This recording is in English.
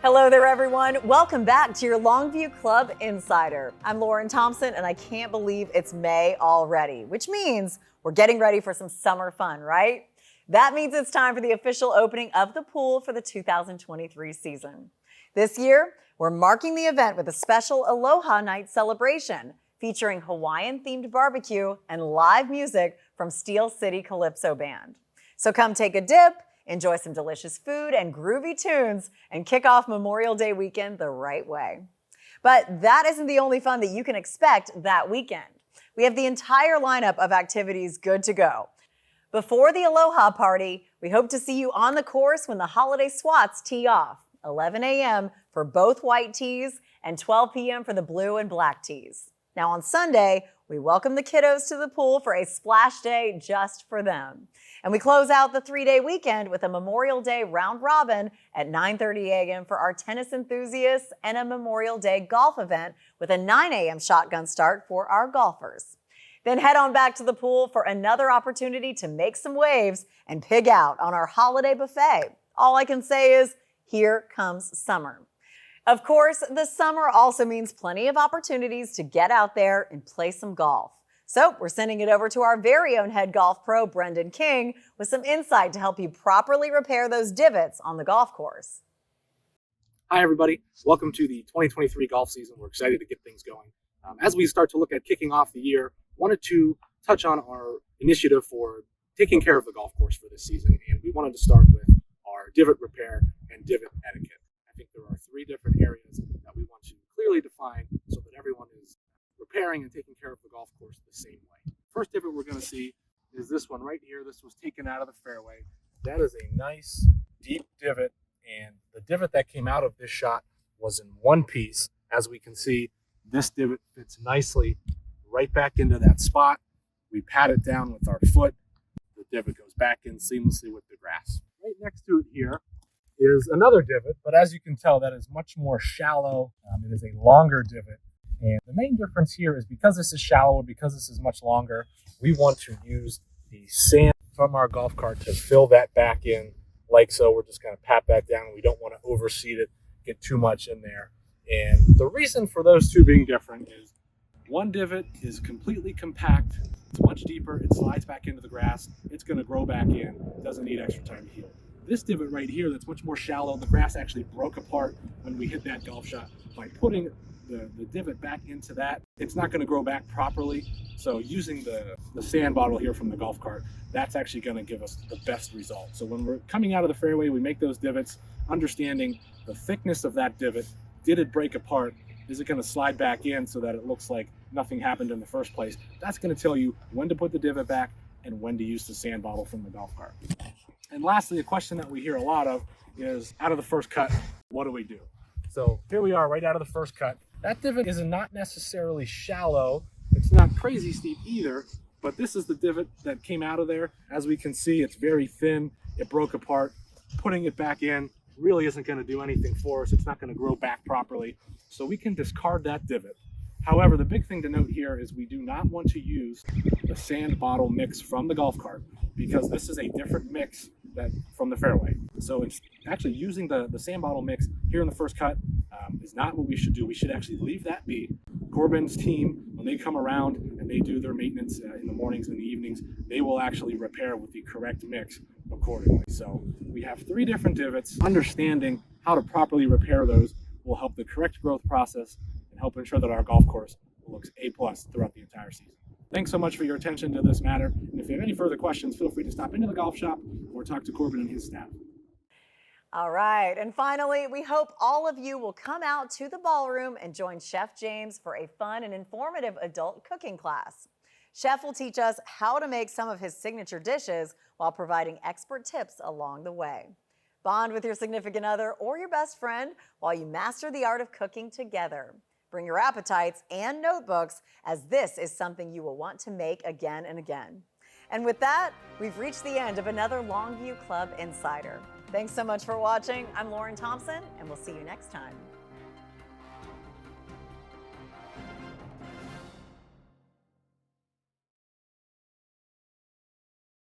Hello there, everyone. Welcome back to your Longue Vue Club Insider. I'm Lauren Thompson, and I can't believe it's May already, which means we're getting ready for some summer fun, right? That means it's time for the official opening of the pool for the 2023 season. This year, we're marking the event with a special Aloha Night celebration featuring Hawaiian-themed barbecue and live music from Steel City Calypso Band. So come take a dip, enjoy some delicious food and groovy tunes, and kick off Memorial Day weekend the right way. But that isn't the only fun that you can expect that weekend. We have the entire lineup of activities good to go. Before the Aloha Party, we hope to see you on the course when the holiday swats tee off, 11 a.m. for both white tees and 12 p.m. for the blue and black tees. Now on Sunday, we welcome the kiddos to the pool for a splash day just for them. And we close out the 3-day weekend with a Memorial Day round robin at 9:30 a.m. for our tennis enthusiasts and a Memorial Day golf event with a 9 a.m. shotgun start for our golfers. Then head on back to the pool for another opportunity to make some waves and pig out on our holiday buffet. All I can say is, here comes summer. Of course, the summer also means plenty of opportunities to get out there and play some golf. So we're sending it over to our very own head golf pro, Brendan King, with some insight to help you properly repair those divots on the golf course. Hi, everybody. Welcome to the 2023 golf season. We're excited to get things going. As we start to look at kicking off the year, wanted to touch on our initiative for taking care of the golf course for this season. And we wanted to start with our divot repair and divot etiquette. I think there are 3 different areas that we want to clearly define so that everyone is repairing and taking care of the golf course the same way. First divot we're going to see is this one right here. This was taken out of the fairway. That is a nice deep divot, and the divot that came out of this shot was in one piece. As we can see, this divot fits nicely right back into that spot. We pat it down with our foot. The divot goes back in seamlessly with the grass. Right next to it here is another divot, but as you can tell, that is much more shallow. It is a longer divot. And the main difference here is because this is shallower, because this is much longer, we want to use the sand from our golf cart to fill that back in like so. We're just going to pat that down. We don't want to overseed it, get too much in there. And the reason for those two being different is one divot is completely compact. It's much deeper. It slides back into the grass. It's going to grow back in. It doesn't need extra time to heal. This divot right here that's much more shallow, the grass actually broke apart when we hit that golf shot. By putting the divot back into that, it's not going to grow back properly. So using the sand bottle here from the golf cart, that's actually going to give us the best result. So when we're coming out of the fairway, we make those divots, understanding the thickness of that divot. Did it break apart? Is it going to slide back in so that it looks like nothing happened in the first place? That's going to tell you when to put the divot back and when to use the sand bottle from the golf cart. And lastly, a question that we hear a lot of is, out of the first cut, what do we do? So here we are right out of the first cut. That divot is not necessarily shallow. It's not crazy steep either, but this is the divot that came out of there. As we can see, it's very thin. It broke apart. Putting it back in really isn't going to do anything for us. It's not going to grow back properly. So we can discard that divot. However, the big thing to note here is we do not want to use the sand bottle mix from the golf cart because this is a different mix from the fairway. So it's actually using the sand bottle mix here in the first cut is not what we should do. We should actually leave that be. Corbin's team, when they come around and they do their maintenance in the mornings and the evenings, they will actually repair with the correct mix accordingly. So we have 3 different divots. Understanding how to properly repair those will help the correct growth process and help ensure that our golf course looks A+ throughout the entire season. Thanks so much for your attention to this matter. And if you have any further questions, feel free to stop into the golf shop or talk to Corbin and his staff. All right, and finally, we hope all of you will come out to the ballroom and join Chef James for a fun and informative adult cooking class. Chef will teach us how to make some of his signature dishes while providing expert tips along the way. Bond with your significant other or your best friend while you master the art of cooking together. Bring your appetites and notebooks, as this is something you will want to make again and again. And with that, we've reached the end of another Longue Vue Club Insider. Thanks so much for watching. I'm Lauren Thompson, and we'll see you next time.